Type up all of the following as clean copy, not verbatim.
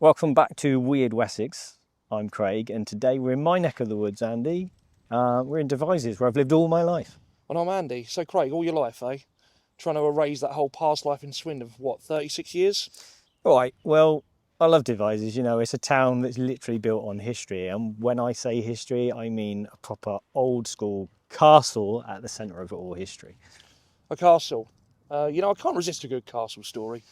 Welcome back to Wyrd Wessex. I'm Craig, and today we're in my neck of the woods, Andy. We're in Devizes, where I've lived all my life. And I'm Andy. So Craig, all your life, eh? Trying to erase that whole past life in Swindon of what, 36 years? All right, well, I love Devizes. You know, it's a town that's literally built on history. And when I say history, I mean a proper old school castle at the centre of it all history. A castle. I can't resist a good castle story.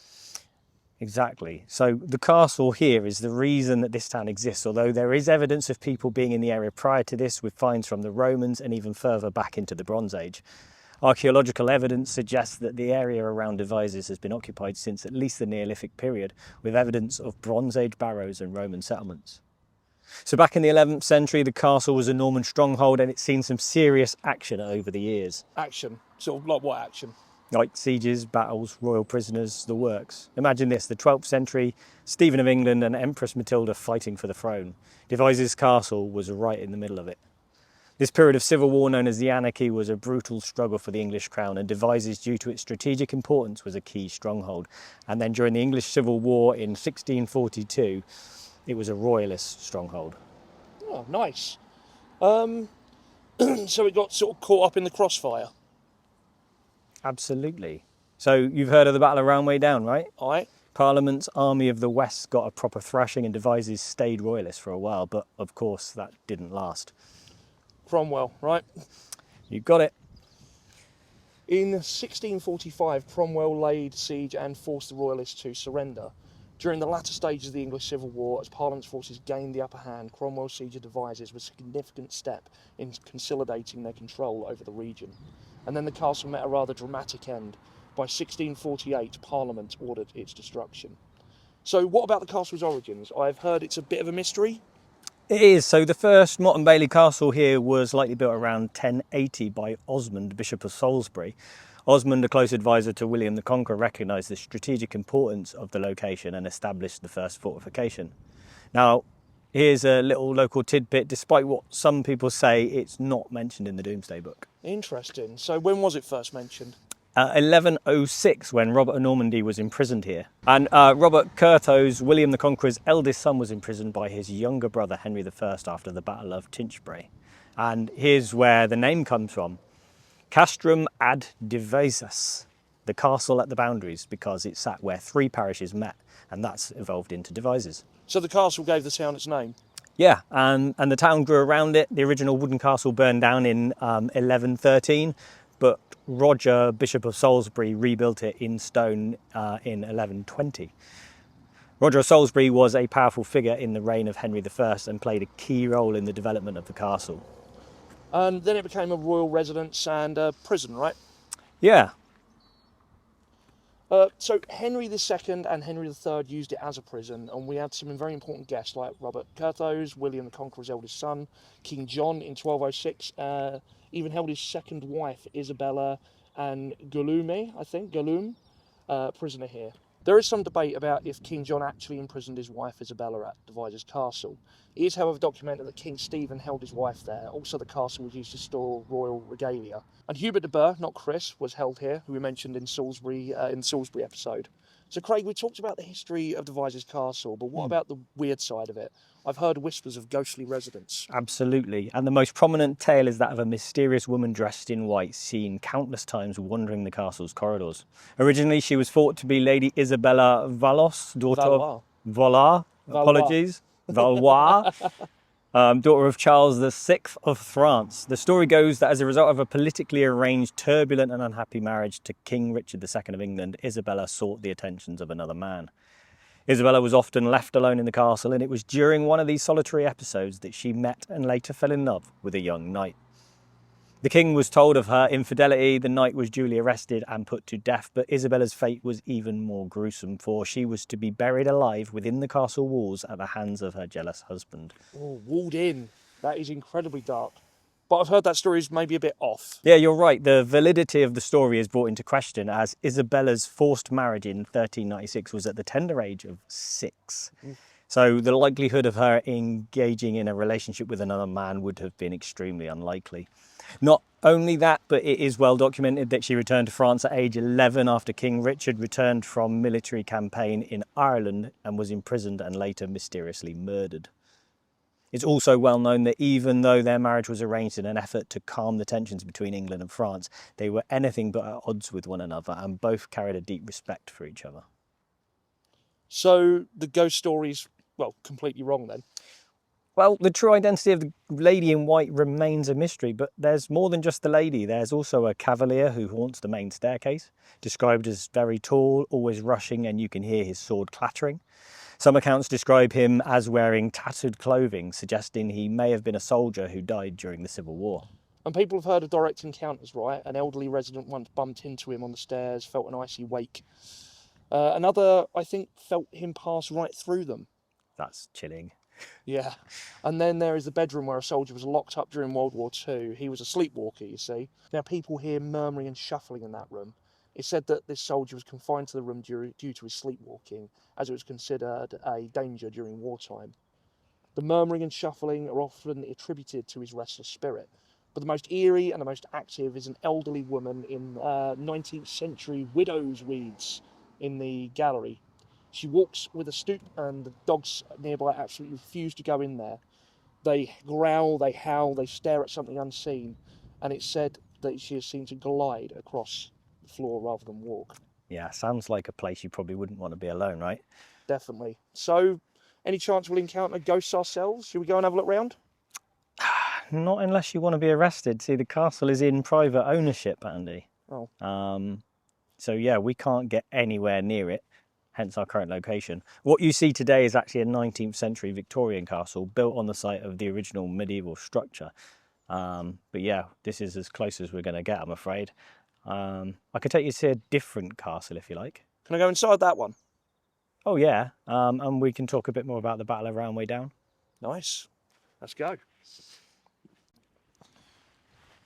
Exactly. So the castle here is the reason that this town exists, although there is evidence of people being in the area prior to this, with finds from the Romans and even further back into the Bronze Age. Archaeological evidence suggests that the area around Devizes has been occupied since at least the Neolithic period, with evidence of Bronze Age barrows and Roman settlements. So back in the 11th century, the castle was a Norman stronghold, and it's seen some serious action over the years. Action? Sort of like what action? Like sieges, battles, royal prisoners, the works. Imagine this, the 12th century, Stephen of England and Empress Matilda fighting for the throne. Devizes Castle was right in the middle of it. This period of civil war known as the Anarchy was a brutal struggle for the English crown, and Devizes, due to its strategic importance, was a key stronghold. And then during the English Civil War in 1642, it was a royalist stronghold. Oh, nice. So it got sort of caught up in the crossfire. Absolutely. So you've heard of the Battle of Roundway Down, right? Aye. Parliament's Army of the West got a proper thrashing, and Devizes stayed royalist for a while, but of course that didn't last. Cromwell, right? You got it. In 1645, Cromwell laid siege and forced the royalists to surrender. During the latter stages of the English Civil War, as Parliament's forces gained the upper hand, Cromwell's siege of Devizes was a significant step in consolidating their control over the region. And then the castle met a rather dramatic end. By 1648, Parliament ordered its destruction. So what about the castle's origins? I've heard it's a bit of a mystery. It is. So the first Motte and Bailey castle here was likely built around 1080 by Osmond, Bishop of Salisbury. Osmond, a close advisor to William the Conqueror, recognised the strategic importance of the location and established the first fortification. Now, here's a little local tidbit. Despite what some people say, it's not mentioned in the Domesday Book. Interesting. So when was it first mentioned? 1106, when Robert of Normandy was imprisoned here. And Robert Curthose, William the Conqueror's eldest son, was imprisoned by his younger brother Henry I after the Battle of Tinchbury. And here's where the name comes from. Castrum ad Devizes, the castle at the boundaries, because it sat where three parishes met, and that's evolved into Devizes. So the castle gave the town its name? Yeah, and the town grew around it. The original wooden castle burned down in 1113, but Roger, Bishop of Salisbury, rebuilt it in stone in 1120. Roger of Salisbury was a powerful figure in the reign of Henry I and played a key role in the development of the castle. And then it became a royal residence and a prison, right? Yeah. So Henry II and Henry III used it as a prison, and we had some very important guests like Robert Curthose, William the Conqueror's eldest son, King John in 1206, even held his second wife, Isabella, and Guillaume, prisoner here. There is some debate about if King John actually imprisoned his wife Isabella at Devizes Castle. It is, however, documented that King Stephen held his wife there. Also, the castle was used to store royal regalia. And Hubert de Burgh, not Chris, was held here, who we mentioned in Salisbury in the Salisbury episode. So, Craig, we talked about the history of Devizes Castle, but what about the weird side of it? I've heard whispers of ghostly residents. Absolutely. And the most prominent tale is that of a mysterious woman dressed in white seen countless times wandering the castle's corridors. Originally, she was thought to be Lady Isabella Valois, daughter of Valois. Apologies. Valois. Daughter of Charles VI of France. The story goes that as a result of a politically arranged, turbulent and unhappy marriage to King Richard II of England, Isabella sought the attentions of another man. Isabella was often left alone in the castle, and it was during one of these solitary episodes that she met and later fell in love with a young knight. The king was told of her infidelity, the knight was duly arrested and put to death, but Isabella's fate was even more gruesome, for she was to be buried alive within the castle walls at the hands of her jealous husband. Oh, walled in. That is incredibly dark. But I've heard that story is maybe a bit off. Yeah, you're right. The validity of the story is brought into question, as Isabella's forced marriage in 1396 was at the tender age of 6. So the likelihood of her engaging in a relationship with another man would have been extremely unlikely. Not only that, but it is well documented that she returned to France at age 11 after King Richard returned from military campaign in Ireland and was imprisoned and later mysteriously murdered. It's also well known that even though their marriage was arranged in an effort to calm the tensions between England and France, they were anything but at odds with one another and both carried a deep respect for each other. So the ghost story's, well, completely wrong then. Well, the true identity of the lady in white remains a mystery, but there's more than just the lady. There's also a Cavalier who haunts the main staircase, described as very tall, always rushing, and you can hear his sword clattering. Some accounts describe him as wearing tattered clothing, suggesting he may have been a soldier who died during the Civil War. And people have heard of direct encounters, right? An elderly resident once bumped into him on the stairs, felt an icy wake. Another, I think, felt him pass right through them. That's chilling. Yeah. And then there is the bedroom where a soldier was locked up during World War II. He was a sleepwalker, you see. Now, people hear murmuring and shuffling in that room. It's said that this soldier was confined to the room due to his sleepwalking, as it was considered a danger during wartime. The murmuring and shuffling are often attributed to his restless spirit. But the most eerie and the most active is an elderly woman in 19th century widow's weeds in the gallery. She walks with a stoop, and the dogs nearby absolutely refuse to go in there. They growl, they howl, they stare at something unseen, and it's said that she is seen to glide across the floor rather than walk. Yeah, sounds like a place you probably wouldn't want to be alone, right? Definitely. So, any chance we'll encounter ghosts ourselves? Should we go and have a look round? Not unless you want to be arrested. See, the castle is in private ownership, Andy. Oh. So yeah, we can't get anywhere near it, hence our current location. What you see today is actually a 19th century Victorian castle built on the site of the original medieval structure. But yeah, this is as close as we're going to get, I'm afraid. I could take you to a different castle if you like. Can I go inside that one? Oh yeah, and we can talk a bit more about the Battle of Roundway Down. Nice. Let's go.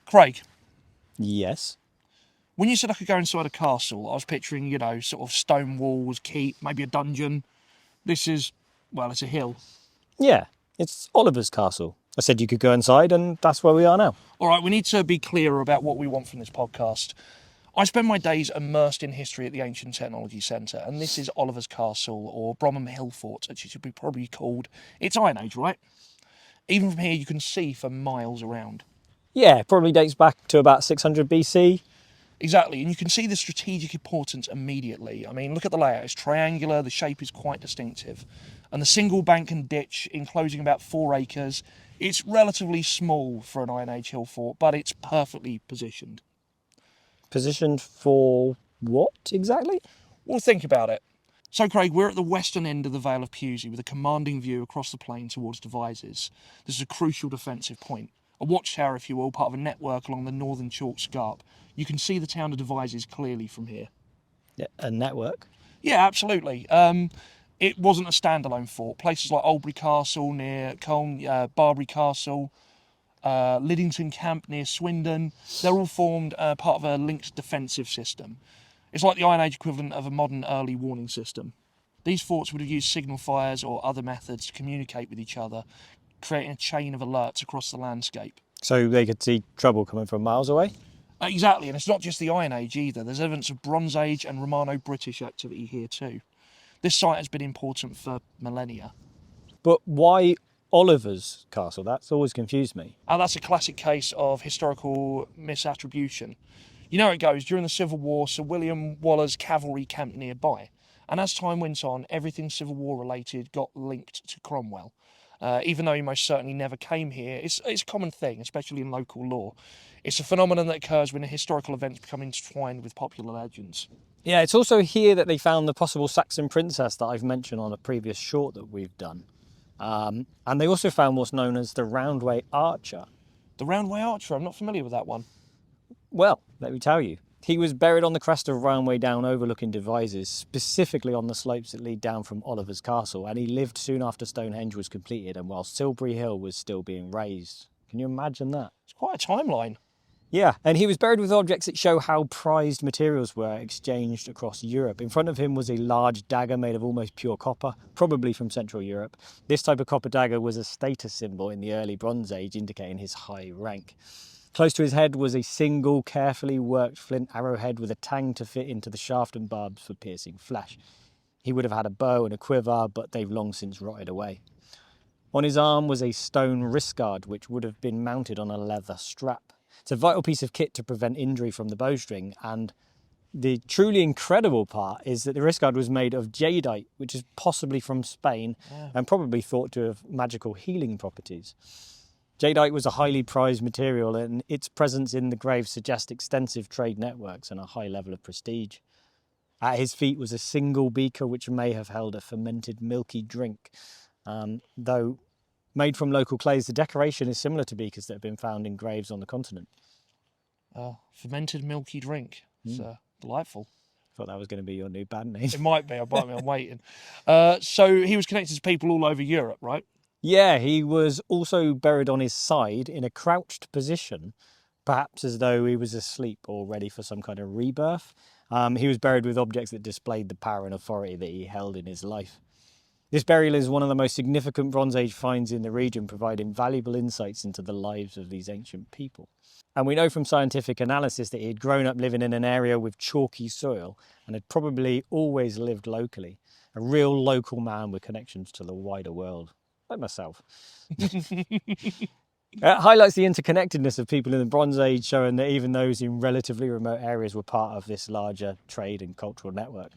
Craig, Yes. when you said I could go inside a castle, I was picturing, you know, sort of stone walls, keep, maybe a dungeon. This is, well, it's a hill. Yeah, it's Oliver's castle. I said you could go inside, and that's where we are now. All right, we need to be clear about what we want from this podcast. I spend my days immersed in history at the Ancient Technology Centre, and this is Oliver's Castle, or Bromham Hill Fort, as it should be probably called. It's Iron Age, right? Even from here, you can see for miles around. Yeah, it probably dates back to about 600 BC. Exactly, and you can see the strategic importance immediately. I mean, look at the layout. It's triangular, the shape is quite distinctive. And the single bank and ditch, enclosing about 4 acres, it's relatively small for an Iron Age hill fort, but it's perfectly positioned. Positioned for what exactly? Well, think about it. So, Craig, we're at the western end of the Vale of Pewsey with a commanding view across the plain towards Devizes. This is a crucial defensive point. A watchtower, if you will, part of a network along the northern chalk scarp. You can see the town of Devizes clearly from here. Yeah, a network. Yeah, absolutely. It wasn't a standalone fort. Places like Oldbury Castle near Colne, Barbary Castle, Liddington Camp near Swindon, they're all formed part of a linked defensive system. It's like the Iron Age equivalent of a modern early warning system. These forts would have used signal fires or other methods to communicate with each other, creating a chain of alerts across the landscape. So they could see trouble coming from miles away? Exactly, and it's not just the Iron Age either. There's evidence of Bronze Age and Romano-British activity here too. This site has been important for millennia. But why Oliver's castle? That's always confused me. And that's a classic case of historical misattribution. You know how it goes. During the Civil War, Sir William Waller's cavalry camped nearby. And as time went on, everything Civil War related got linked to Cromwell. Even though he most certainly never came here, it's a common thing, especially in local lore. It's a phenomenon that occurs when historical events become intertwined with popular legends. Yeah, it's also here that they found the possible Saxon princess that I've mentioned on a previous short that we've done. And they also found what's known as the Roundway Archer. The Roundway Archer, I'm not familiar with that one. Well, let me tell you. He was buried on the crest of Roundway Down overlooking Devizes, specifically on the slopes that lead down from Oliver's Castle, and he lived soon after Stonehenge was completed and while Silbury Hill was still being raised. Can you imagine that? It's quite a timeline. Yeah, and he was buried with objects that show how prized materials were exchanged across Europe. In front of him was a large dagger made of almost pure copper, probably from Central Europe. This type of copper dagger was a status symbol in the early Bronze Age, indicating his high rank. Close to his head was a single, carefully worked flint arrowhead with a tang to fit into the shaft and barbs for piercing flesh. He would have had a bow and a quiver, but they've long since rotted away. On his arm was a stone wrist guard, which would have been mounted on a leather strap. It's a vital piece of kit to prevent injury from the bowstring, and the truly incredible part is that the wrist guard was made of jadeite, which is possibly from Spain and probably thought to have magical healing properties. Jadeite was a highly prized material, and its presence in the grave suggests extensive trade networks and a high level of prestige. At his feet was a single beaker which may have held a fermented milky drink, though made from local clays, the decoration is similar to beakers that have been found in graves on the continent. Fermented milky drink. It's delightful. Thought that was going to be your new band name. It might be. I'm waiting. So he was connected to people all over Europe, right? Yeah, he was also buried on his side in a crouched position, perhaps as though he was asleep or ready for some kind of rebirth. He was buried with objects that displayed the power and authority that he held in his life. This burial is one of the most significant Bronze Age finds in the region, providing valuable insights into the lives of these ancient people. And we know from scientific analysis that he had grown up living in an area with chalky soil and had probably always lived locally, a real local man with connections to the wider world, like myself. It highlights the interconnectedness of people in the Bronze Age, showing that even those in relatively remote areas were part of this larger trade and cultural network.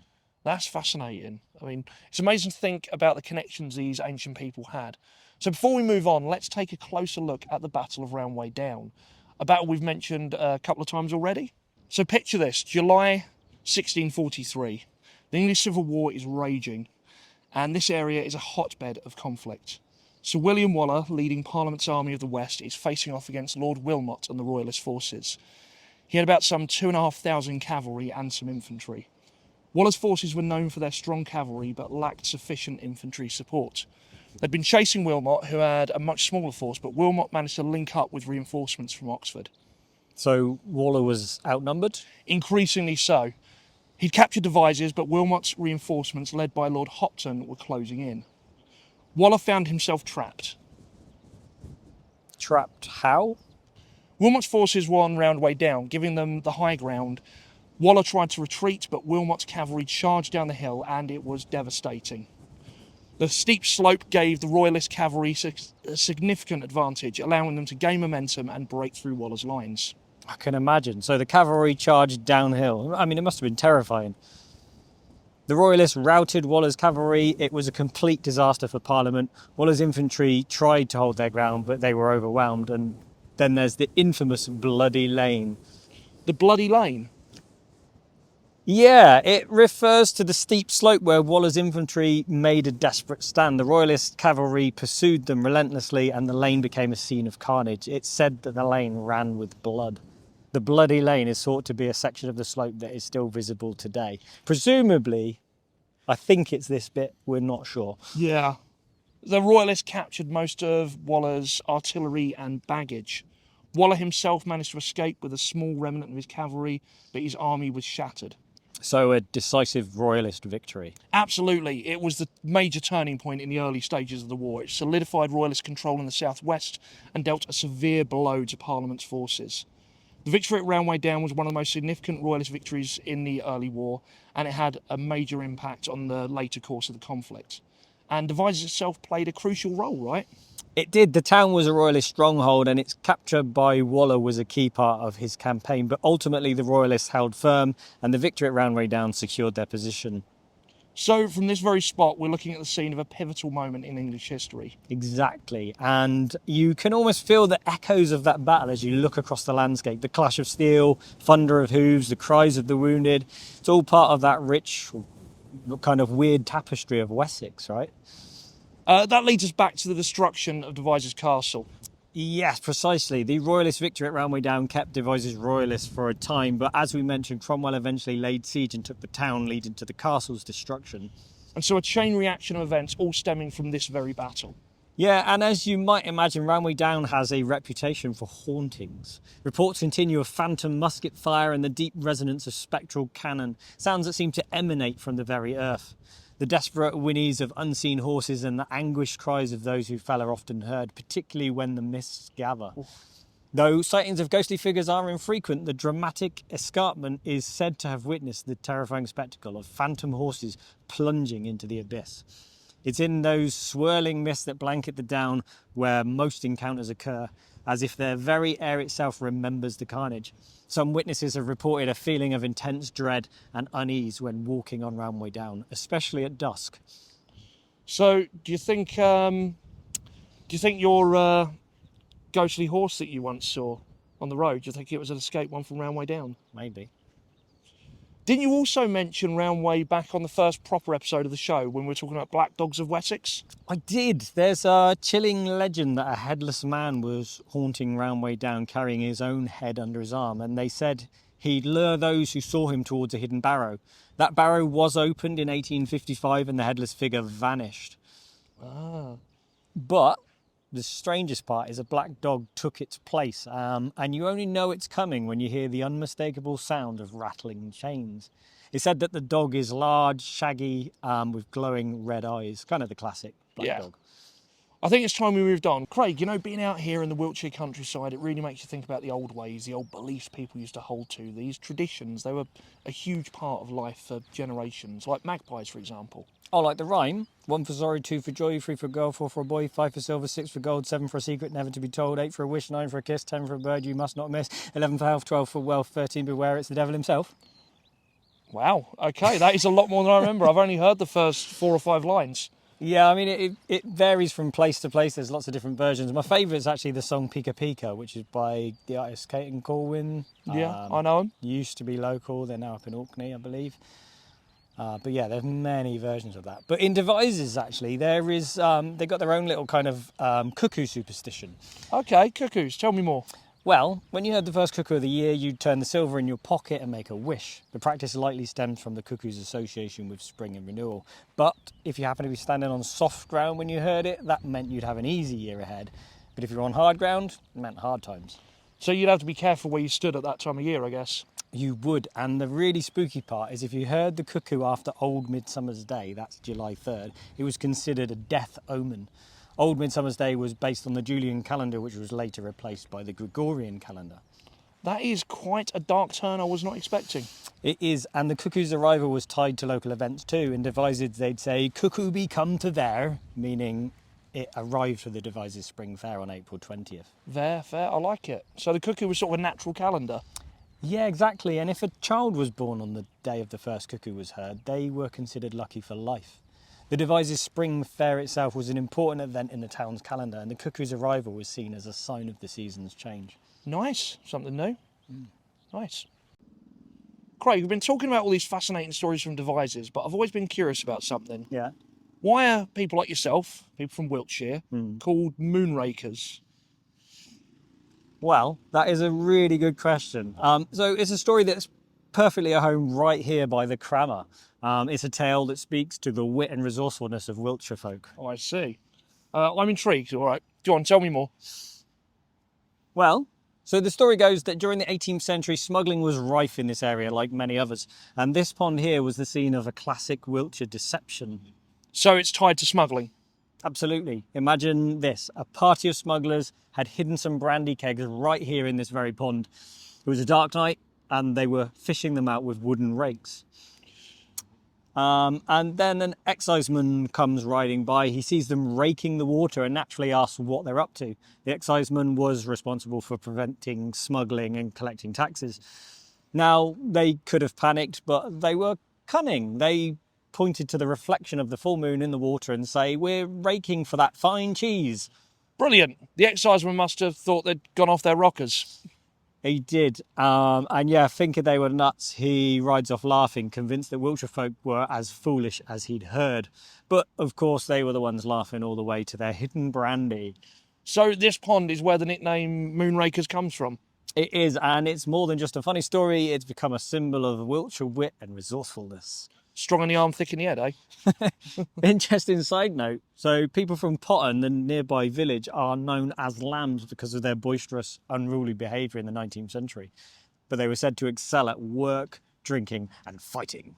That's fascinating. I mean, it's amazing to think about the connections these ancient people had. So before we move on, let's take a closer look at the Battle of Roundway Down, a battle we've mentioned a couple of times already. So picture this, July 1643. The English Civil War is raging, and this area is a hotbed of conflict. Sir William Waller, leading Parliament's Army of the West, is facing off against Lord Wilmot and the Royalist forces. He had about some 2,500 cavalry and some infantry. Waller's forces were known for their strong cavalry but lacked sufficient infantry support. They'd been chasing Wilmot, who had a much smaller force, but Wilmot managed to link up with reinforcements from Oxford. So Waller was outnumbered? Increasingly so. He'd captured Devizes, but Wilmot's reinforcements, led by Lord Hopton, were closing in. Waller found himself trapped. Trapped how? Wilmot's forces were on Roundway Down, giving them the high ground. Waller tried to retreat, but Wilmot's cavalry charged down the hill, and it was devastating. The steep slope gave the Royalist cavalry a significant advantage, allowing them to gain momentum and break through Waller's lines. I can imagine. So the cavalry charged downhill. I mean, it must have been terrifying. The Royalists routed Waller's cavalry. It was a complete disaster for Parliament. Waller's infantry tried to hold their ground, but they were overwhelmed. And then there's the infamous Bloody Lane. The Bloody Lane? Yeah, it refers to the steep slope where Waller's infantry made a desperate stand. The Royalist cavalry pursued them relentlessly, and the lane became a scene of carnage. It's said that the lane ran with blood. The Bloody Lane is thought to be a section of the slope that is still visible today. Presumably, I think it's this bit, we're not sure. Yeah. The Royalists captured most of Waller's artillery and baggage. Waller himself managed to escape with a small remnant of his cavalry, but his army was shattered. So a decisive Royalist victory. Absolutely. It was the major turning point in the early stages of the war. It solidified Royalist control in the southwest and dealt a severe blow to Parliament's forces. The victory at Roundway Down was one of the most significant Royalist victories in the early war, and it had a major impact on the later course of the conflict. And Devizes itself played a crucial role, right? It did. The town was a Royalist stronghold, and its capture by Waller was a key part of his campaign. But ultimately, the Royalists held firm, and the victory at Roundway Down secured their position. So, from this very spot, we're looking at the scene of a pivotal moment in English history. Exactly. And you can almost feel the echoes of that battle as you look across the landscape. The clash of steel, thunder of hooves, the cries of the wounded. It's all part of that rich, kind of weird tapestry of Wessex, right? That leads us back to the destruction of Devizes Castle. Yes, precisely. The Royalist victory at Roundway Down kept Devizes royalists for a time, but as we mentioned, Cromwell eventually laid siege and took the town, leading to the castle's destruction. And so a chain reaction of events all stemming from this very battle. Yeah, and as you might imagine, Roundway Down has a reputation for hauntings. Reports continue of phantom musket fire and the deep resonance of spectral cannon, sounds that seem to emanate from the very earth. The desperate whinnies of unseen horses and the anguished cries of those who fell are often heard, particularly when the mists gather. Though sightings of ghostly figures are infrequent, the dramatic escarpment is said to have witnessed the terrifying spectacle of phantom horses plunging into the abyss. It's in those swirling mists that blanket the down where most encounters occur, as if their very air itself remembers the carnage. Some witnesses have reported a feeling of intense dread and unease when walking on Roundway Down, especially at dusk. So, do you think your ghostly horse that you once saw on the road, do you think it was an escape one from Roundway Down? Maybe. Didn't you also mention Roundway back on the first proper episode of the show when we were talking about Black Dogs of Wessex? I did. There's a chilling legend that a headless man was haunting Roundway Down carrying his own head under his arm, and they said he'd lure those who saw him towards a hidden barrow. That barrow was opened in 1855 and the headless figure vanished. But the strangest part is a black dog took its place, and you only know it's coming when you hear the unmistakable sound of rattling chains. It's said that the dog is large, shaggy, with glowing red eyes, kind of the classic black dog. I think it's time we moved on. Craig, you know, being out here in the Wiltshire countryside, it really makes you think about the old ways, the old beliefs people used to hold to, these traditions. They were a huge part of life for generations, like magpies, for example. Oh, like the rhyme? 1 for sorrow, 2 for joy, 3 for a girl, 4 for a boy, 5 for silver, 6 for gold, 7 for a secret never to be told, 8 for a wish, 9 for a kiss, 10 for a bird you must not miss, 11 for health, 12 for wealth, 13 beware it's the devil himself. Wow, okay, that is a lot more than I remember. I've only heard the first 4 or 5 lines. Yeah, I mean, it varies from place to place. There's lots of different versions. My favourite is actually the song Pika Pika, which is by the artist Kate and Corwin. Yeah, I know them. Used to be local. They're now up in Orkney, I believe. But yeah, there's many versions of that. But in Devizes, actually, there is, they got their own little kind of cuckoo superstition. Okay, cuckoos, tell me more. Well, when you heard the first cuckoo of the year, you'd turn the silver in your pocket and make a wish. The practice likely stems from the cuckoo's association with spring and renewal. But if you happen to be standing on soft ground when you heard it, that meant you'd have an easy year ahead. But if you're on hard ground, it meant hard times. So you'd have to be careful where you stood at that time of year, I guess. You would, and the really spooky part is if you heard the cuckoo after Old Midsummer's Day, that's July 3rd, it was considered a death omen. Old Midsummer's Day was based on the Julian calendar, which was later replaced by the Gregorian calendar. That is quite a dark turn I was not expecting. It is, and the cuckoo's arrival was tied to local events too. In Devizes, they'd say, "Cuckoo be come to there," meaning it arrived for the Devizes Spring Fair on April 20th. Fair, I like it. So the cuckoo was sort of a natural calendar. Yeah, exactly. And if a child was born on the day of the first cuckoo was heard, they were considered lucky for life. The Devizes Spring Fair itself was an important event in the town's calendar, and the cuckoo's arrival was seen as a sign of the season's change. Nice, something new. Nice. Craig, we've been talking about all these fascinating stories from Devizes, but I've always been curious about something. Yeah. Why are people like yourself, people from Wiltshire, called Moonrakers? Well, that is a really good question. So it's a story that's perfectly at home right here by the Crammer. It's a tale that speaks to the wit and resourcefulness of Wiltshire folk. Oh, I see. I'm intrigued. All right. Go on, tell me more. Well, so the story goes that during the 18th century, smuggling was rife in this area, like many others. And this pond here was the scene of a classic Wiltshire deception. So it's tied to smuggling? Absolutely. Imagine this. A party of smugglers had hidden some brandy kegs right here in this very pond. It was a dark night and they were fishing them out with wooden rakes. And then an exciseman comes riding by. He sees them raking the water and naturally asks what they're up to. The exciseman was responsible for preventing smuggling and collecting taxes. Now, they could have panicked, but they were cunning. They pointed to the reflection of the full moon in the water and say, "We're raking for that fine cheese." Brilliant. The exciseman must have thought they'd gone off their rockers. He did. And yeah, thinking they were nuts, he rides off laughing, convinced that Wiltshire folk were as foolish as he'd heard. But of course, they were the ones laughing all the way to their hidden brandy. So this pond is where the nickname Moonrakers comes from? It is, and it's more than just a funny story. It's become a symbol of Wiltshire wit and resourcefulness. Strong in the arm, thick in the head, eh? Interesting side note. So people from Potton, the nearby village, are known as lambs because of their boisterous, unruly behaviour in the 19th century. But they were said to excel at work, drinking and fighting.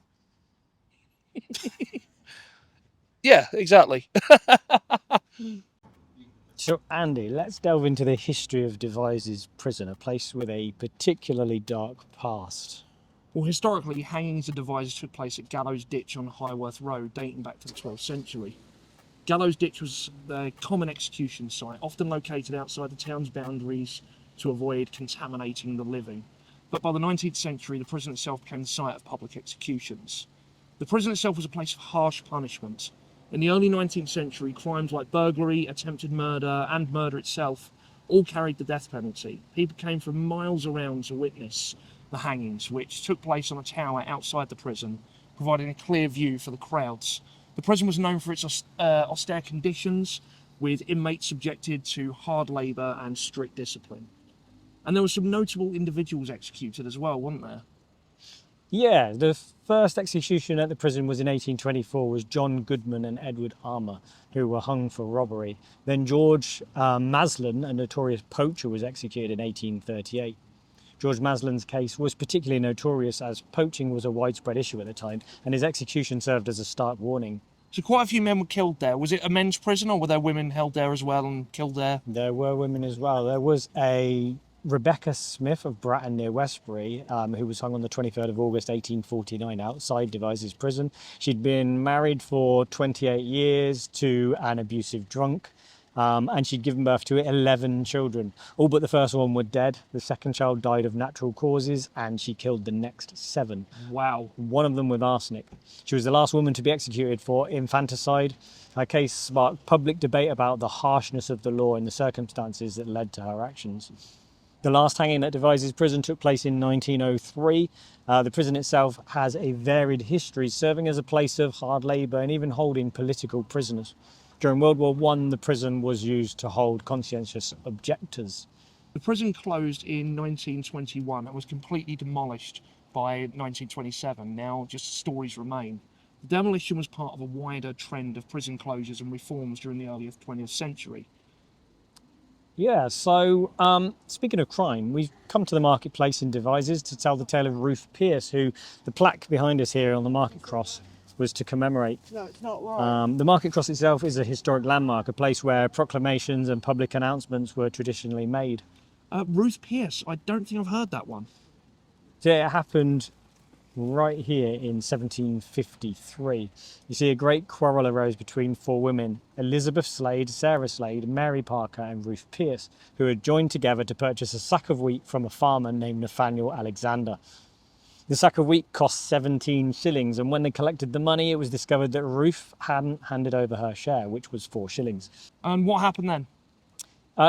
Yeah, exactly. So Andy, let's delve into the history of Devizes prison, a place with a particularly dark past. Well, historically, hangings and Devizes took place at Gallows Ditch on Highworth Road, dating back to the 12th century. Gallows Ditch was a common execution site, often located outside the town's boundaries to avoid contaminating the living. But by the 19th century, the prison itself became the site of public executions. The prison itself was a place of harsh punishment. In the early 19th century, crimes like burglary, attempted murder, and murder itself all carried the death penalty. People came from miles around to witness the hangings, which took place on a tower outside the prison, providing a clear view for the crowds. The prison was known for its austere conditions, with inmates subjected to hard labour and strict discipline. And there were some notable individuals executed as well, weren't there? Yeah, the first execution at the prison was in 1824, was John Goodman and Edward Armour, who were hung for robbery. Then George Maslin, a notorious poacher, was executed in 1838. George Maslin's case was particularly notorious as poaching was a widespread issue at the time, and his execution served as a stark warning. So quite a few men were killed there. Was it a men's prison, or were there women held there as well and killed there? There were women as well. There was a Rebecca Smith of Bratton near Westbury, who was hung on the 23rd of August 1849 outside Devizes prison. She'd been married for 28 years to an abusive drunk, and she'd given birth to 11 children. All but the first one were dead. The second child died of natural causes, and she killed the next 7. Wow. One of them with arsenic. She was the last woman to be executed for infanticide. Her case sparked public debate about the harshness of the law and the circumstances that led to her actions. The last hanging at Devizes prison took place in 1903. The prison itself has a varied history, serving as a place of hard labour and even holding political prisoners. During World War I, the prison was used to hold conscientious objectors. The prison closed in 1921 and was completely demolished by 1927. Now just stories remain. The demolition was part of a wider trend of prison closures and reforms during the early 20th century. Yeah, so speaking of crime, we've come to the marketplace in Devizes to tell the tale of Ruth Pierce, who the plaque behind us here on the market cross was to commemorate. No, it's not right. The market cross itself is a historic landmark, a place where proclamations and public announcements were traditionally made. Ruth Pierce, I don't think I've heard that one. So it happened right here in 1753. You see, a great quarrel arose between 4 women, Elizabeth Slade, Sarah Slade, Mary Parker and Ruth Pierce, who had joined together to purchase a sack of wheat from a farmer named Nathaniel Alexander. The sack of wheat cost 17 shillings, and when they collected the money, it was discovered that Ruth hadn't handed over her share, which was 4 shillings. And what happened then?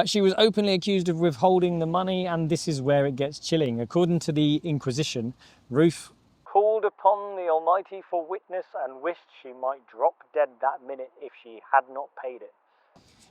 She was openly accused of withholding the money, and this is where it gets chilling. According to the Inquisition, Ruth called upon the Almighty for witness and wished she might drop dead that minute if she had not paid it.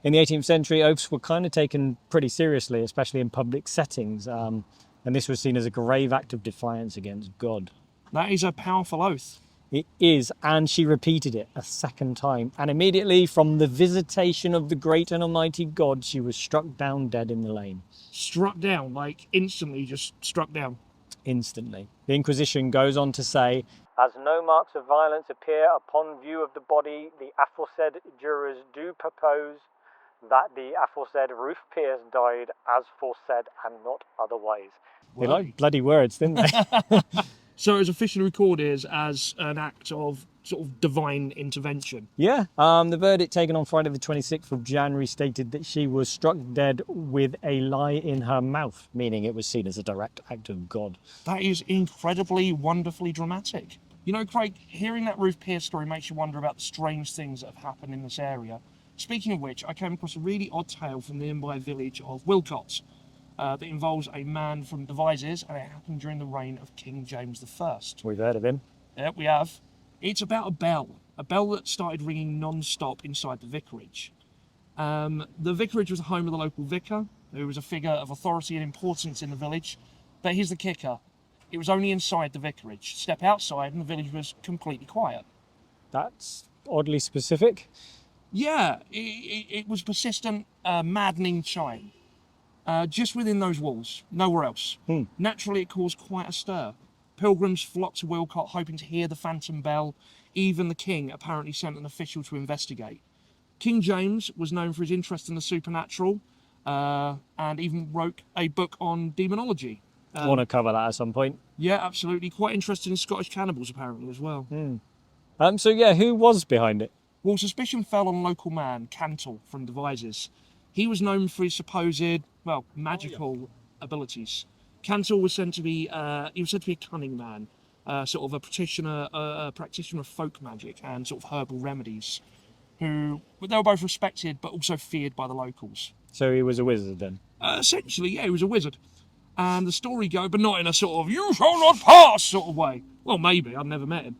In the 18th century, oaths were kind of taken pretty seriously, especially in public settings, and this was seen as a grave act of defiance against God. That is a powerful oath. It is, and she repeated it a second time, and immediately from the visitation of the great and almighty God, she was struck down dead in the lane. Struck down, like instantly just struck down. Instantly. The Inquisition goes on to say, as no marks of violence appear upon view of the body, the aforesaid jurors do propose that the aforesaid Ruth Pierce died as foresaid and not otherwise. They like bloody words, didn't they? So it was officially recorded as an act of sort of divine intervention. Yeah. The verdict taken on Friday the 26th of January stated that she was struck dead with a lie in her mouth, meaning it was seen as a direct act of God. That is incredibly, wonderfully dramatic. You know, Craig, hearing that Ruth Pierce story makes you wonder about the strange things that have happened in this area. Speaking of which, I came across a really odd tale from the nearby village of Wiltshire that involves a man from Devizes, and it happened during the reign of King James I. We've heard of him. Yeah, we have. It's about a bell that started ringing non-stop inside the vicarage. The vicarage was the home of the local vicar, who was a figure of authority and importance in the village. But here's the kicker. It was only inside the vicarage. Step outside and the village was completely quiet. That's oddly specific. Yeah, it was persistent, maddening chime. Just within those walls, nowhere else. Naturally, it caused quite a stir. Pilgrims flocked to Wilcot hoping to hear the phantom bell. Even the king apparently sent an official to investigate. King James was known for his interest in the supernatural, and even wrote a book on demonology. Want to cover that at some point? Yeah, absolutely. Quite interested in Scottish cannibals, apparently, as well. So yeah, who was behind it? Well, suspicion fell on a local man, Cantle, from Devizes. He was known for his supposed, magical abilities. Cantle was said to be, a cunning man, sort of a practitioner of folk magic and sort of herbal remedies. They were both respected, but also feared by the locals. So he was a wizard then? Essentially, yeah, he was a wizard. And the story goes, but not in a sort of, you shall not pass sort of way. Well, maybe, I've never met him.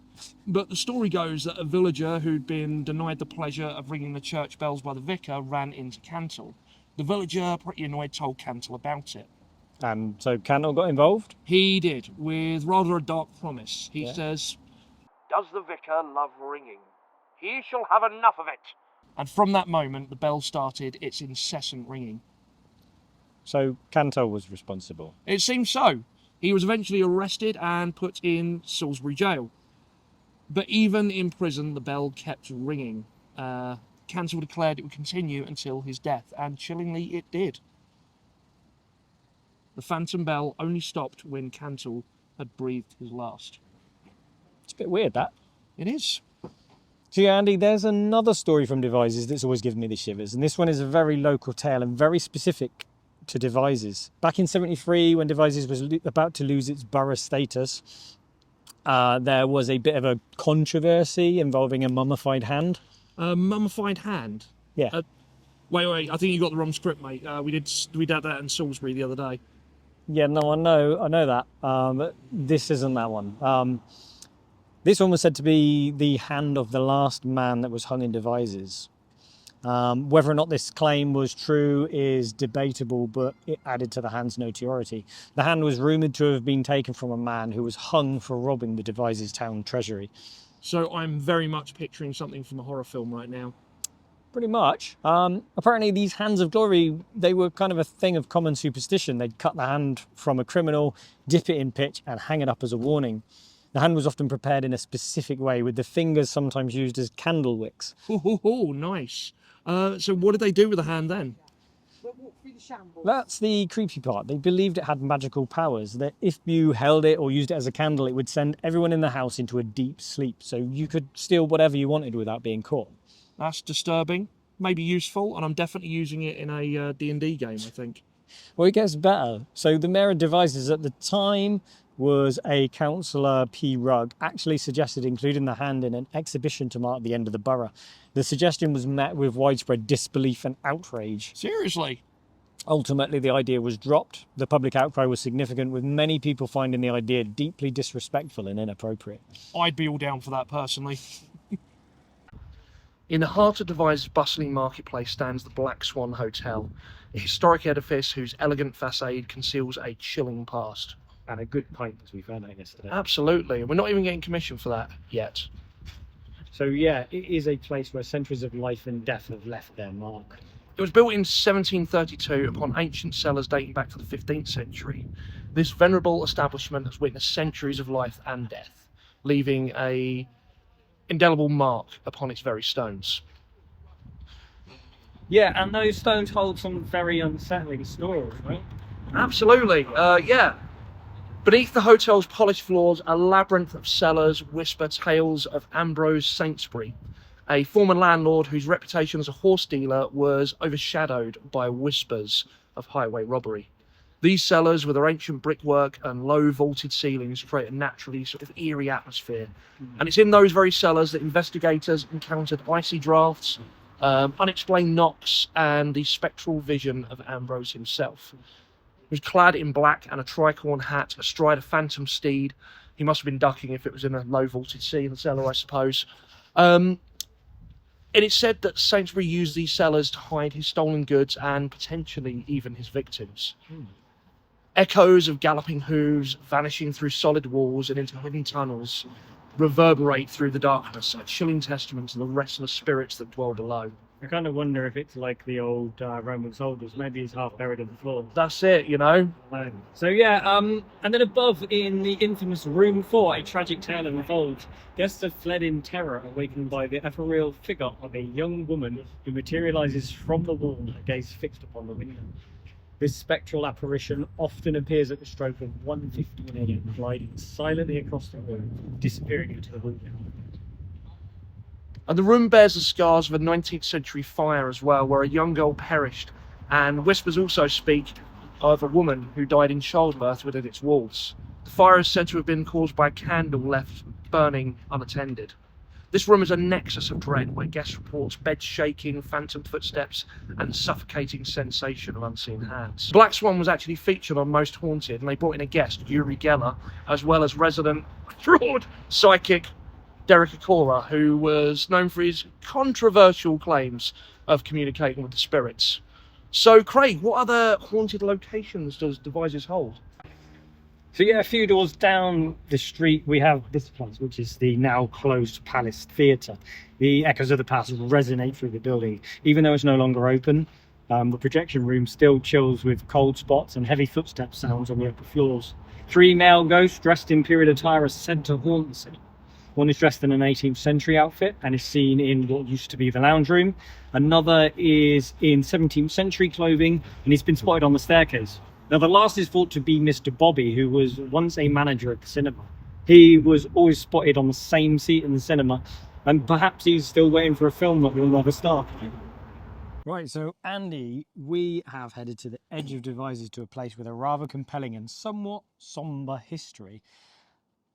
But the story goes that a villager who'd been denied the pleasure of ringing the church bells by the vicar ran into Cantle. The villager, pretty annoyed, told Cantle about it. And so Cantle got involved? He did, with rather a dark promise. He says, "Does the vicar love ringing? He shall have enough of it." And from that moment, the bell started its incessant ringing. So Cantle was responsible? It seems so. He was eventually arrested and put in Salisbury jail. But even in prison, the bell kept ringing. Cantle declared it would continue until his death, and chillingly it did. The phantom bell only stopped when Cantle had breathed his last. It's a bit weird, that. It is. So yeah, Andy, there's another story from Devizes that's always given me the shivers, and this one is a very local tale and very specific to Devizes. Back in 73, when Devizes was about to lose its borough status, there was a bit of a controversy involving a mummified hand. A mummified hand? Yeah. Wait, I think you got the wrong script, mate. We did that in Salisbury the other day. Yeah, no, I know that. But this isn't that one. This one was said to be the hand of the last man that was hung in Devizes. Whether or not this claim was true is debatable, but it added to the hand's notoriety. The hand was rumoured to have been taken from a man who was hung for robbing the Devizes town treasury. So I'm very much picturing something from a horror film right now. Pretty much. Apparently these hands of glory, they were kind of a thing of common superstition. They'd cut the hand from a criminal, dip it in pitch and hang it up as a warning. The hand was often prepared in a specific way, with the fingers sometimes used as candle wicks. Oh, nice. So what did they do with the hand then? That's the creepy part. They believed it had magical powers, that if you held it or used it as a candle, it would send everyone in the house into a deep sleep, so you could steal whatever you wanted without being caught. That's disturbing, maybe useful, and I'm definitely using it in a D&D game, I think. Well, it gets better. So the mayor of Devizes at the time was a councillor, P. Rugg, actually suggested including the hand in an exhibition to mark the end of the borough. The suggestion was met with widespread disbelief and outrage. Seriously? Ultimately, the idea was dropped. The public outcry was significant, with many people finding the idea deeply disrespectful and inappropriate. I'd be all down for that, personally. In the heart of Devizes' bustling marketplace stands the Black Swan Hotel, a historic edifice whose elegant facade conceals a chilling past. And a good pint, as we found out yesterday. Absolutely. We're not even getting commission for that yet. So yeah, it is a place where centuries of life and death have left their mark. It was built in 1732 upon ancient cellars dating back to the 15th century. This venerable establishment has witnessed centuries of life and death, leaving a indelible mark upon its very stones. Yeah, and those stones hold some very unsettling stories, right? Absolutely, yeah. Beneath the hotel's polished floors, a labyrinth of cellars whisper tales of Ambrose Saintsbury, a former landlord whose reputation as a horse dealer was overshadowed by whispers of highway robbery. These cellars, with their ancient brickwork and low vaulted ceilings, create a naturally sort of eerie atmosphere. And it's in those very cellars that investigators encountered icy drafts, unexplained knocks, and the spectral vision of Ambrose himself. He was clad in black and a tricorn hat, astride a phantom steed. He must have been ducking if it was in a low vaulted cellar, I suppose. And it's said that Saintsbury used these cellars to hide his stolen goods and potentially even his victims. Echoes of galloping hooves vanishing through solid walls and into hidden tunnels reverberate through the darkness, a chilling testament to the restless spirits that dwell below. I kind of wonder if it's like the old Roman soldiers. Maybe he's half buried in the floor. That's it, you know. So yeah, and then above in the infamous Room 4, a tragic tale unfolds. Guests have fled in terror, awakened by the ethereal figure of a young woman who materializes from the wall, her gaze fixed upon the window. This spectral apparition often appears at the stroke of 1:15 a.m, gliding silently across the room, disappearing into the window. And the room bears the scars of a 19th century fire as well, where a young girl perished, and whispers also speak of a woman who died in childbirth within its walls. The fire is said to have been caused by a candle left burning unattended. This room is a nexus of dread, where guest reports beds shaking, phantom footsteps, and suffocating sensation of unseen hands. Black Swan was actually featured on Most Haunted, and they brought in a guest, Uri Geller, as well as resident fraud psychic Derek Acora, who was known for his controversial claims of communicating with the spirits. So, Craig, what other haunted locations does Devizes hold? So yeah, a few doors down the street we have this place, which is the now closed Palace Theatre. The echoes of the past resonate through the building. Even though it's no longer open, the projection room still chills with cold spots and heavy footstep sounds on the upper floors. 3 male ghosts dressed in period attire are said to haunt the scene. One is dressed in an 18th century outfit and is seen in what used to be the lounge room. Another is in 17th century clothing and he's been spotted on the staircase. Now the last is thought to be Mr. Bobby, who was once a manager at the cinema. He was always spotted on the same seat in the cinema, and perhaps he's still waiting for a film that will never start. Right, so Andy, we have headed to the edge of Devizes to a place with a rather compelling and somewhat sombre history.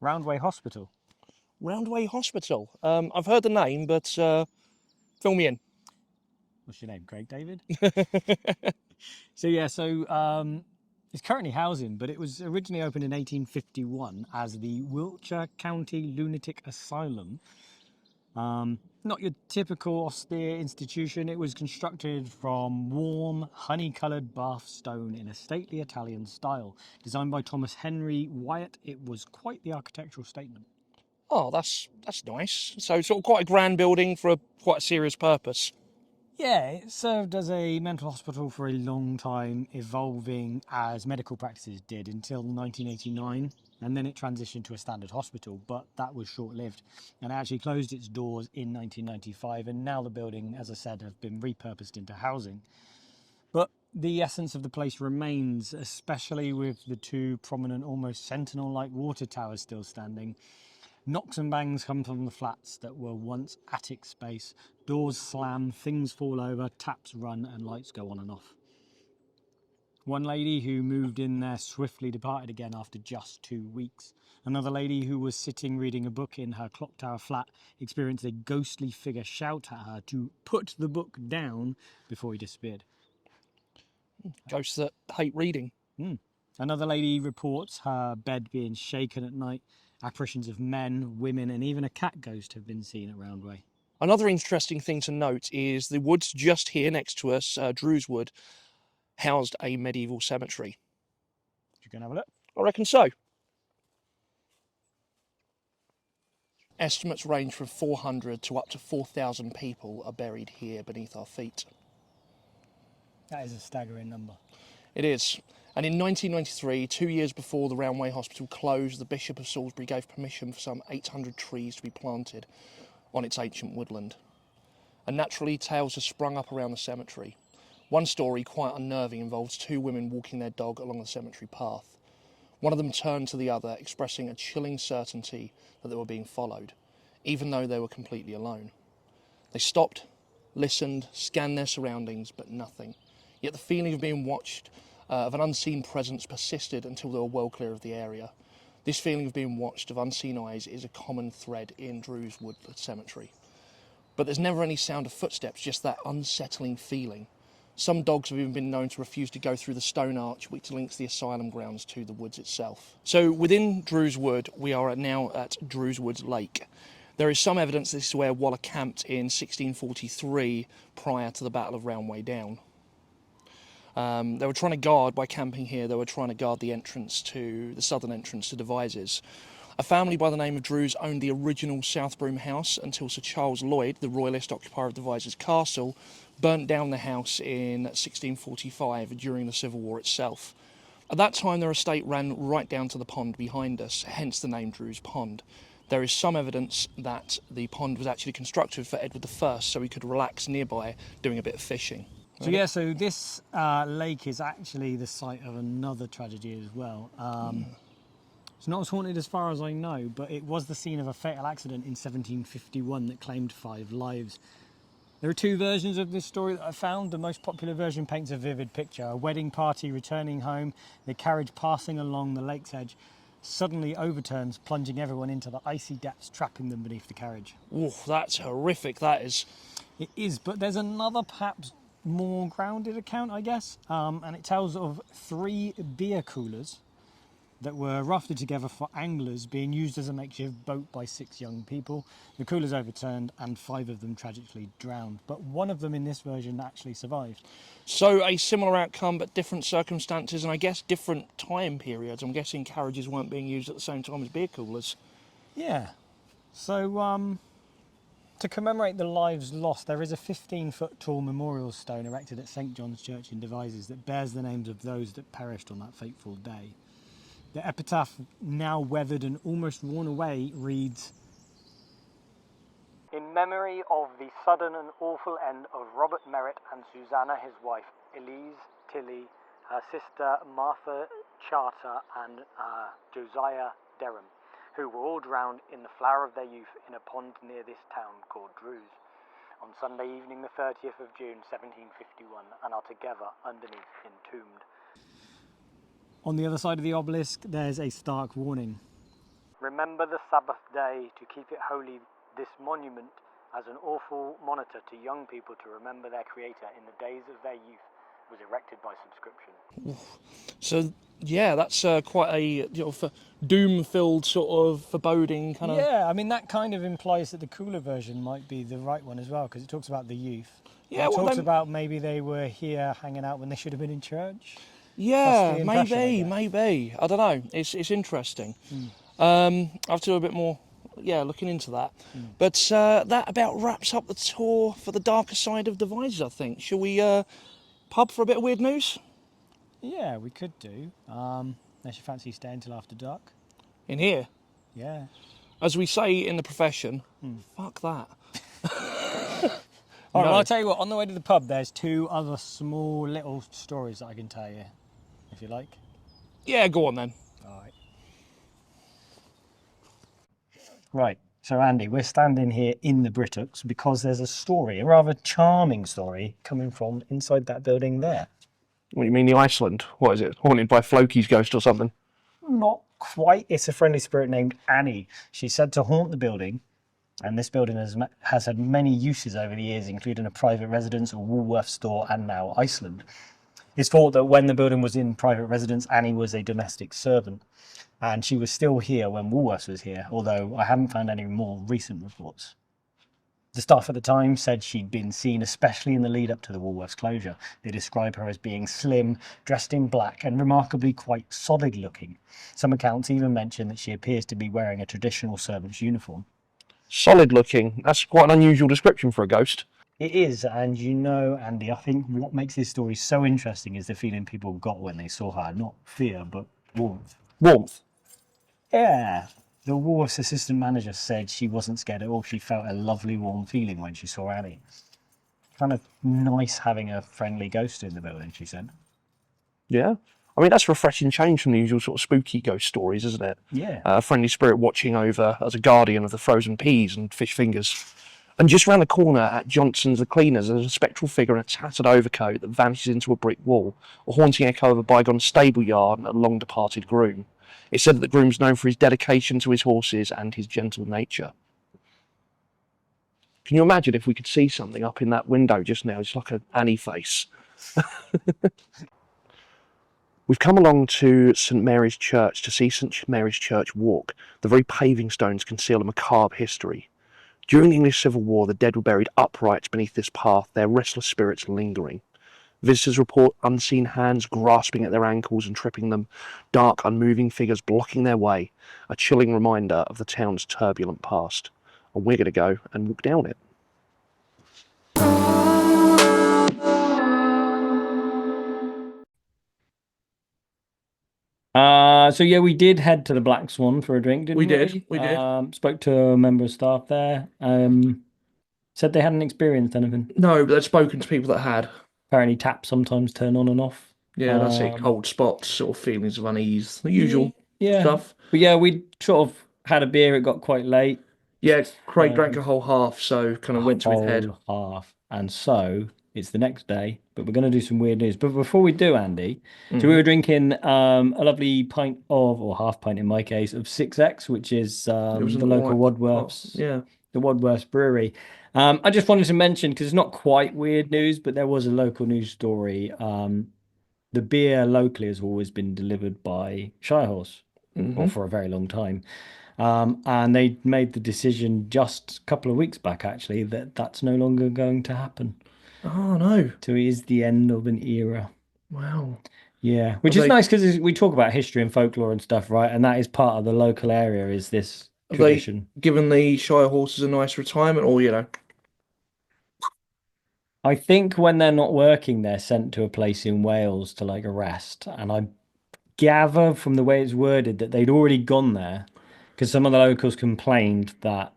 Roundway Hospital. Roundway Hospital. I've heard the name, but fill me in. What's your name, Craig David? It's currently housing, but it was originally opened in 1851 as the Wiltshire County Lunatic Asylum. Not your typical austere institution. It was constructed from warm, honey-coloured bath stone in a stately Italian style. Designed by Thomas Henry Wyatt, it was quite the architectural statement. Oh, that's nice. So sort of quite a grand building for quite a serious purpose. Yeah, it served as a mental hospital for a long time, evolving as medical practices did until 1989, and then it transitioned to a standard hospital, but that was short-lived, and it actually closed its doors in 1995, and now the building, as I said, has been repurposed into housing. But the essence of the place remains, especially with the 2 prominent, almost sentinel-like water towers still standing. Knocks and bangs come from the flats that were once attic space. Doors slam, things fall over, taps run, and lights go on and off. One lady who moved in there swiftly departed again after just 2 weeks. Another lady who was sitting reading a book in her clock tower flat experienced a ghostly figure shout at her to put the book down before he disappeared. Ghosts that hate reading. Another lady reports her bed being shaken at night. Apparitions of men, women, and even a cat ghost have been seen at Roundway. Another interesting thing to note is the woods just here next to us, Drew's Wood, housed a medieval cemetery. You can have a look. I reckon so. Estimates range from 400 to up to 4,000 people are buried here beneath our feet. That is a staggering number. It is. And in 1993, 2 years before the Roundway Hospital closed, the Bishop of Salisbury gave permission for some 800 trees to be planted on its ancient woodland. And naturally, tales have sprung up around the cemetery. One story, quite unnerving, involves 2 women walking their dog along the cemetery path. One of them turned to the other, expressing a chilling certainty that they were being followed, even though they were completely alone. They stopped, listened, scanned their surroundings, but nothing. Yet the feeling of being watched, of an unseen presence, persisted until they were well clear of the area. This feeling of being watched, of unseen eyes, is a common thread in Drew's Wood Cemetery. But there's never any sound of footsteps, just that unsettling feeling. Some dogs have even been known to refuse to go through the stone arch which links the asylum grounds to the woods itself. So within Drew's Wood, we are now at Drew's Woods Lake. There is some evidence this is where Waller camped in 1643 prior to the Battle of Roundway Down. They were trying to guard, by camping here, they were trying to guard the southern entrance to Devizes. A family by the name of Drews owned the original South Broom house until Sir Charles Lloyd, the royalist occupier of Devizes Castle, burnt down the house in 1645 during the Civil War itself. At that time, their estate ran right down to the pond behind us, hence the name Drews Pond. There is some evidence that the pond was actually constructed for Edward I, so he could relax nearby doing a bit of fishing. So yeah, so this lake is actually the site of another tragedy as well. It's not as haunted as far as I know, but it was the scene of a fatal accident in 1751 that claimed 5 lives. There are 2 versions of this story that I found. The most popular version paints a vivid picture. A wedding party returning home, the carriage passing along the lake's edge, suddenly overturns, plunging everyone into the icy depths, trapping them beneath the carriage. Oof, that's horrific, that is. It is, but there's another perhaps more grounded account, I guess, and it tells of 3 beer coolers that were rafted together for anglers being used as a makeshift boat by 6 young people. The coolers overturned and 5 of them tragically drowned, but one of them in this version actually survived. So a similar outcome but different circumstances and I guess different time periods. I'm guessing carriages weren't being used at the same time as beer coolers. Yeah. So to commemorate the lives lost, there is a 15-foot tall memorial stone erected at St John's Church in Devizes that bears the names of those that perished on that fateful day. The epitaph, now weathered and almost worn away, reads, "In memory of the sudden and awful end of Robert Merritt and Susanna his wife, Elise Tilly, her sister Martha Charter and Josiah Derham, who were all drowned in the flower of their youth in a pond near this town called Drews, on Sunday evening the 30th of June 1751, and are together underneath entombed." On the other side of the obelisk, there's a stark warning. "Remember the Sabbath day to keep it holy. This monument, as an awful monitor to young people to remember their Creator in the days of their youth, was erected by subscription." So, yeah, that's quite a doom-filled sort of foreboding kind of... Yeah, I mean, that kind of implies that the cooler version might be the right one as well, because it talks about the youth. Yeah, it talks about maybe they were here hanging out when they should have been in church. Yeah, maybe. I don't know. It's interesting. I have to do a bit more, looking into that. But that about wraps up the tour for the darker side of Devizes, I think. Shall we pub for a bit of weird news? Yeah, we could do. Unless you fancy staying till after dark. In here? Yeah. As we say in the profession, fuck that. All right, well, I'll tell you what, on the way to the pub, there's 2 other small little stories that I can tell you, if you like. Yeah, go on then. All right. Right, so Andy, we're standing here in the Brittocks because there's a story, a rather charming story, coming from inside that building there. What, you mean the Iceland? What is it? Haunted by Floki's ghost or something? Not quite. It's a friendly spirit named Annie. She's said to haunt the building. And this building has had many uses over the years, including a private residence, a Woolworth store, and now Iceland. It's thought that when the building was in private residence, Annie was a domestic servant, and she was still here when Woolworths was here, although I haven't found any more recent reports. The staff at the time said she'd been seen, especially in the lead up to the Woolworths closure. They describe her as being slim, dressed in black, and remarkably quite solid looking. Some accounts even mention that she appears to be wearing a traditional servant's uniform. Solid looking. That's quite an unusual description for a ghost. It is, and you know, Andy, I think what makes this story so interesting is the feeling people got when they saw her. Not fear, but warmth. Warmth? Yeah. The Woolworths assistant manager said she wasn't scared at all. She felt a lovely, warm feeling when she saw Annie. Kind of nice having a friendly ghost in the building, she said. Yeah. I mean, that's a refreshing change from the usual sort of spooky ghost stories, isn't it? Yeah. A friendly spirit watching over as a guardian of the frozen peas and fish fingers. And just round the corner at Johnson's the Cleaners, there's a spectral figure in a tattered overcoat that vanishes into a brick wall, a haunting echo of a bygone stable yard and a long-departed groom. It's said that the groom's known for his dedication to his horses and his gentle nature. Can you imagine if we could see something up in that window just now? It's like an Annie face. We've come along to St Mary's Church to see St Mary's Church Walk. The very paving stones conceal a macabre history. During the English Civil War, the dead were buried upright beneath this path, their restless spirits lingering. Visitors report unseen hands grasping at their ankles and tripping them, dark, unmoving figures blocking their way, a chilling reminder of the town's turbulent past. And we're going to go and walk down it. So yeah, we did head to the Black Swan for a drink, didn't we? We did. Spoke to a member of staff there. Said they hadn't experienced anything. No, but they'd spoken to people that had. Apparently taps sometimes turn on and off. Yeah, that's it. Cold spots, sort of feelings of unease, the usual Yeah. stuff. But yeah, we sort of had a beer. It got quite late. Yeah, Craig drank a whole half, so kind of went to his head. Half. And so it's the next day, but we're going to do some weird news. But before we do, Andy, so Mm-hmm. we were drinking a lovely pint of, or half pint in my case, of 6X, which is It was the in local white- Wadworths, Yeah. the Wadworths Brewery. I just wanted to mention, because it's not quite weird news, but there was a local news story. The beer locally has always been delivered by Shirehorse, or for a very long time. And they made the decision just a couple of weeks back, actually, that that's no longer going to happen. Oh no! So it is the end of an era. Wow. Yeah, which is nice because we talk about history and folklore and stuff, right? And that is part of the local area, is this tradition. Given the Shire horses a nice retirement, or I think when they're not working, they're sent to a place in Wales to like a rest. And I gather from the way it's worded that they'd already gone there because some of the locals complained that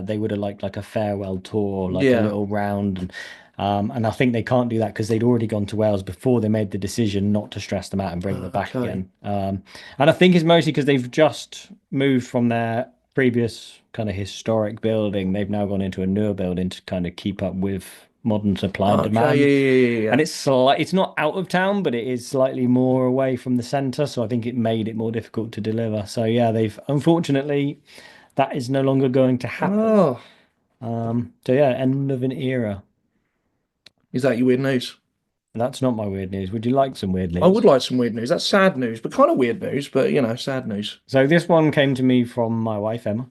they would have liked like a farewell tour, like a little round. And I think they can't do that because they'd already gone to Wales before they made the decision not to stress them out and bring them back again. And I think it's mostly because they've just moved from their previous kind of historic building. They've now gone into a newer building to kind of keep up with modern supply and demand. Yeah. And it's not out of town, but it is slightly more away from the centre. So I think it made it more difficult to deliver. So yeah, unfortunately, that is no longer going to happen. Oh, So yeah, end of an era. is that your weird news? That's not my weird news. Would you like some weird news? I would like some weird news. That's sad news, but kind of weird news, but sad news. So this one came to me from my wife, Emma.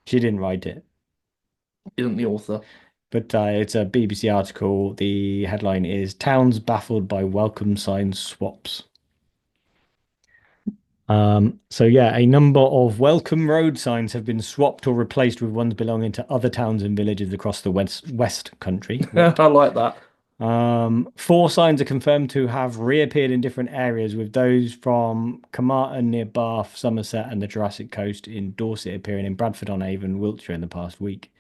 She didn't write it. Isn't the author? But it's a BBC article. The headline is "Towns Baffled by Welcome Sign Swaps." So yeah, a number of welcome road signs have been swapped or replaced with ones belonging to other towns and villages across the West Country. I like that. 4 signs are confirmed to have reappeared in different areas, with those from Carmarthen near Bath, Somerset, and the Jurassic Coast in Dorset appearing in Bradford-on-Avon, Wiltshire in the past week.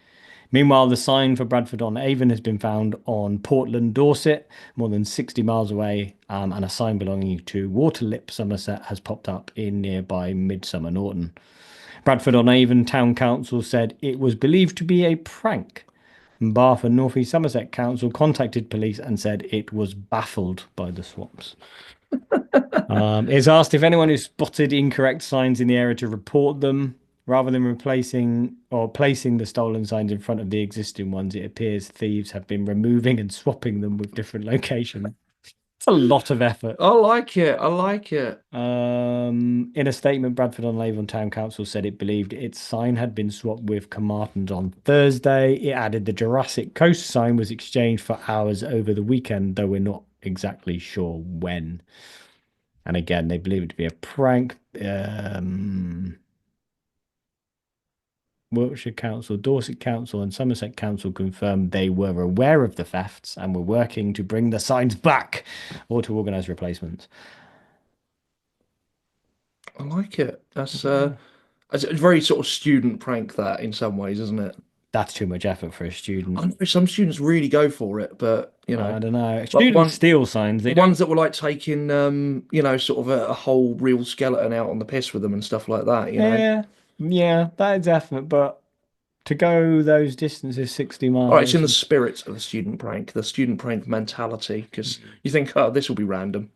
Meanwhile, the sign for Bradford-on-Avon has been found on Portland, Dorset, more than 60 miles away, and a sign belonging to Waterlip, Somerset, has popped up in nearby Midsummer Norton. Bradford-on-Avon Town Council said it was believed to be a prank. Bath and North East Somerset Council contacted police and said it was baffled by the swaps. It's asked if anyone who spotted incorrect signs in the area to report them. Rather than replacing or placing the stolen signs in front of the existing ones, it appears thieves have been removing and swapping them with different locations. It's a lot of effort. I like it. I like it. In a statement, Bradford-on-Avon Town Council said it believed its sign had been swapped with Carmarthen's on Thursday. It added the Jurassic Coast sign was exchanged for hours over the weekend, though we're not exactly sure when. And again, they believe it to be a prank. Wiltshire Council, Dorset Council, and Somerset Council confirmed they were aware of the thefts and were working to bring the signs back or to organise replacements. I like it. That's it's a very sort of student prank, that, in some ways, isn't it? That's too much effort for a student. I know some students really go for it, but I don't know. like Students steal signs. the ones that were like taking sort of a whole real skeleton out on the piss with them and stuff like that, Yeah, that is definite. But to go those distances, 60 miles. All right, it's in the spirit of the student prank mentality, because you think, oh, this will be random.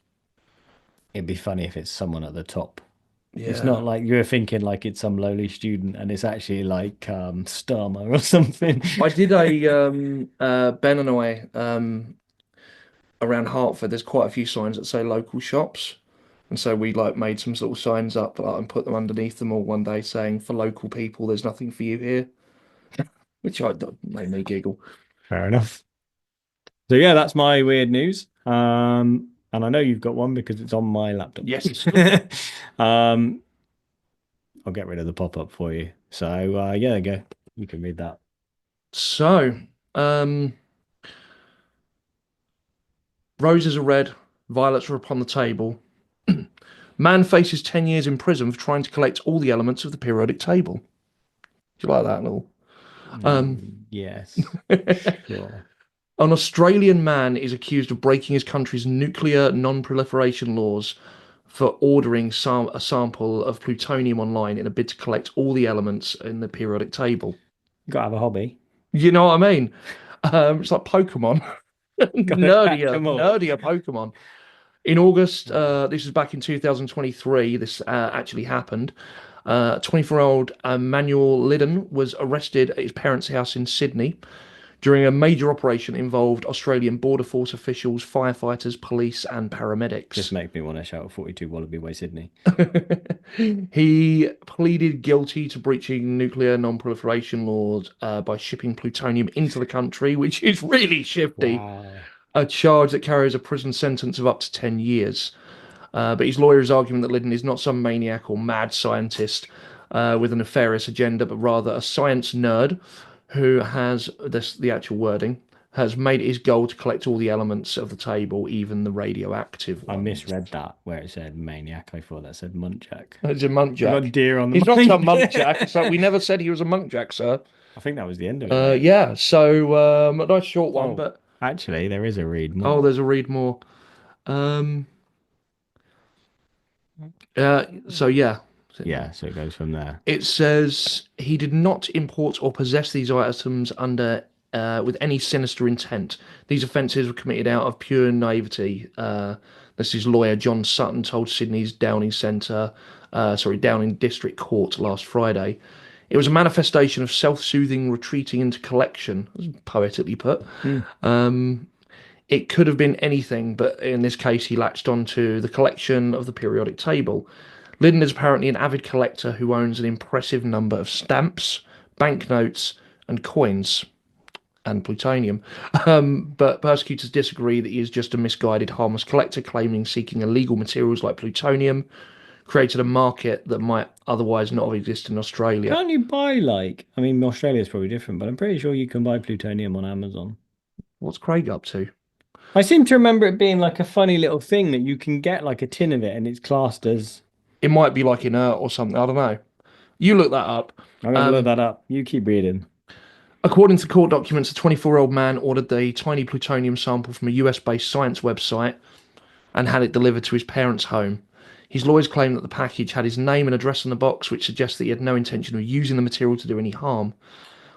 It'd be funny if it's someone at the top. Yeah. It's not like you're thinking like it's some lowly student and it's actually like Starmer or something. I did a Ben and I around Hertford. There's quite a few signs that say local shops, and so we like made some sort of signs up and put them underneath them all one day, saying, "For local people, there's nothing for you here," which made me giggle. Fair enough. So yeah, that's my weird news. And I know you've got one because it's on my laptop. Yes. Um, I'll get rid of the pop-up for you. So yeah, there you go. You can read that. So, roses are red, violets are upon the table. Man faces 10 years in prison for trying to collect all the elements of the periodic table. Do you like that little? Yes, sure. An Australian man is accused of breaking his country's nuclear non-proliferation laws for ordering a sample of plutonium online in a bid to collect all the elements in the periodic table. You gotta have a hobby. You know what I mean? It's like Pokemon. Come on. Nerdier Pokemon. In August, this is back in 2023, this actually happened. 24-year-old Manuel Liddon was arrested at his parents' house in Sydney during a major operation that involved Australian Border Force officials, firefighters, police, and paramedics. Just make me want to shout 42 Wallaby Way, Sydney. He pleaded guilty to breaching nuclear non-proliferation laws by shipping plutonium into the country, which is really shifty. Wow. A charge that carries a prison sentence of up to 10 years. But his lawyer is arguing that Liddon is not some maniac or mad scientist with a nefarious agenda, but rather a science nerd who has, the actual wording, has made it his goal to collect all the elements of the table, even the radioactive ones. I misread that where it said maniac. I thought that said muntjac. It's a muntjac. Got deer on the He's not mind. a muntjac. So we never said he was a muntjac, sir. I think that was the end of it. Yeah, so a nice short one, but actually, there is a read more. oh, there's a read more. So yeah. Yeah, so it goes from there. It says he did not import or possess these items under with any sinister intent. These offences were committed out of pure naivety. This is lawyer John Sutton told Sydney's Downing District Court last Friday. It was a manifestation of self-soothing retreating into collection, poetically put. It could have been anything, but in this case, he latched onto the collection of the periodic table. Liddon is apparently an avid collector who owns an impressive number of stamps, banknotes, and coins, and plutonium. But persecutors disagree that he is just a misguided, harmless collector, claiming seeking illegal materials like plutonium created a market that might otherwise not have existed in Australia. Can't you buy, I mean, Australia's probably different, but I'm pretty sure you can buy plutonium on Amazon. What's Craig up to? I seem to remember it being like a funny little thing that you can get like a tin of it and it's classed as... It might be like inert or something. I don't know. You look that up. I'm going to look that up. You keep reading. According to court documents, a 24-year-old man ordered the tiny plutonium sample from a US-based science website and had it delivered to his parents' home. His lawyers claim that the package had his name and address on the box, which suggests that he had no intention of using the material to do any harm.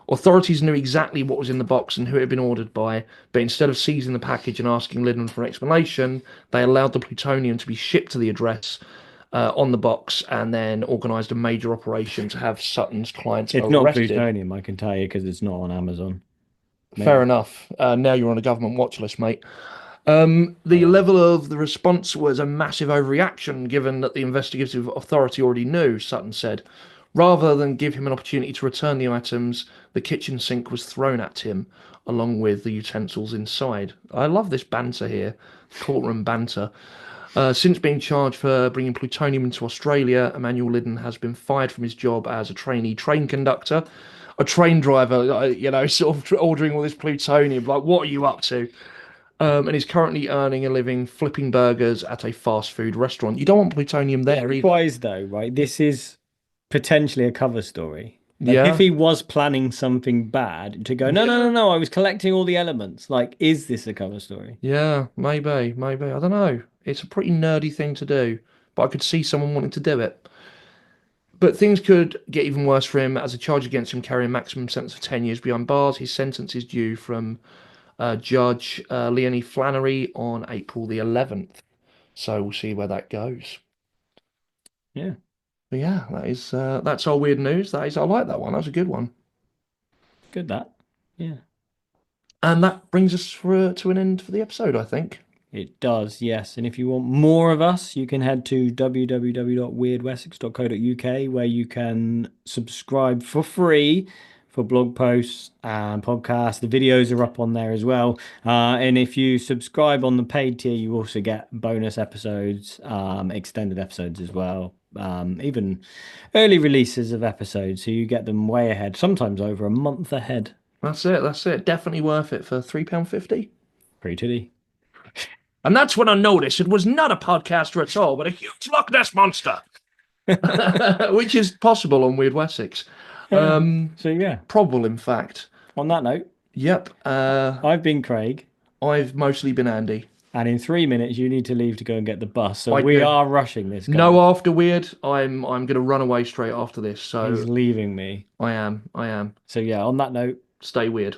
Authorities knew exactly what was in the box and who it had been ordered by, but instead of seizing the package and asking Liddon for an explanation, they allowed the plutonium to be shipped to the address on the box and then organised a major operation to have Sutton's clients arrested. It's not plutonium, I can tell you, because it's not on Amazon. Fair enough. Now you're on a government watch list, mate. The level of the response was a massive overreaction, given that the investigative authority already knew, Sutton said. Rather than give him an opportunity to return the items, the kitchen sink was thrown at him, along with the utensils inside. I love this banter here, courtroom banter. Since being charged for bringing plutonium into Australia, Emmanuel Liddon has been fired from his job as a trainee train conductor, a train driver, sort of ordering all this plutonium. Like, what are you up to? And he's currently earning a living flipping burgers at a fast food restaurant. You don't want plutonium there either. Likewise, though, right? This is potentially a cover story. Yeah. If he was planning something bad, to go, no, I was collecting all the elements. Like, is this a cover story? Yeah, maybe. I don't know. It's a pretty nerdy thing to do, but I could see someone wanting to do it. But things could get even worse for him, as a charge against him carrying a maximum sentence of 10 years behind bars. His sentence is due from Judge Leonie Flannery on April the 11th. So we'll see where that goes. Yeah. But yeah, that's our weird news. I like that one. That was a good one. Good, that. Yeah. And that brings us to an end for the episode, I think. It does, yes. And if you want more of us, you can head to www.wyrdwessex.co.uk, where you can subscribe for free for blog posts and podcasts. The videos are up on there as well. And if you subscribe on the paid tier, you also get bonus episodes, extended episodes as well. Even early releases of episodes, so you get them way ahead, sometimes over a month ahead. That's it. That's it. Definitely worth it for £3.50. Pretty titty. And that's when I noticed it was not a podcaster at all, but a huge Loch Ness monster, which is possible on Wyrd Wessex. So yeah, Probable, in fact. on that note, Yep. I've been Craig, I've mostly been Andy. and in 3 minutes you need to leave to go and get the bus. So I we do. are rushing this guy. No after Wyrd. I'm going to run away straight after this. So He's leaving me. I am. So yeah, on that note, Stay weird.